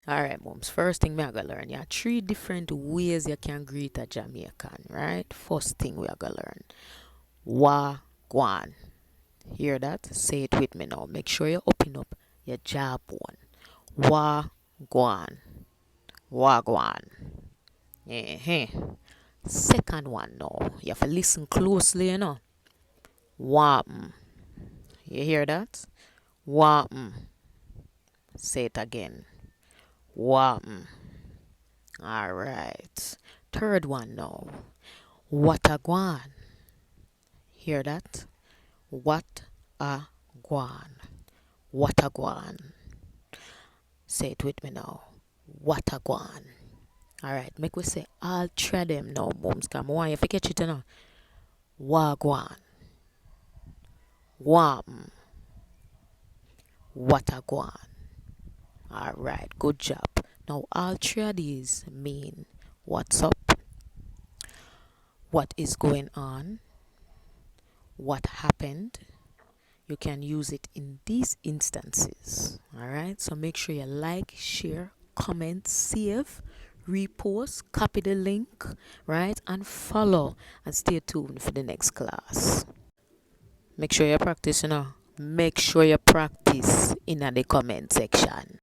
Alright, moms. First thing we are gonna learn, yeah, three different ways you can greet a Jamaican, right? First thing we are gonna learn. Wagwan. Hear that? Say it with me now. Make sure you open up your jawbone. Wagwan. Wagwan. Second one now. You have to listen closely, you know. Wam. You hear that? Wam. Say it again. Wam. Alright. Third one now. Watagwan. Hear that? What a guan. Watagwan. Say it with me now. Watagwan. Alright, make we say all three of them now, moms. Come on, you catch it now. Wagwan. Wam. Watagwan. Alright, good job. Now all three of these mean what's up, what is going on, what happened. You can use it in these instances. Alright, so make sure you like, share, comment, save, repost, copy the link, right, and follow, and stay tuned for the next class. Make sure you practice, you know. Make sure you practice in the comment section.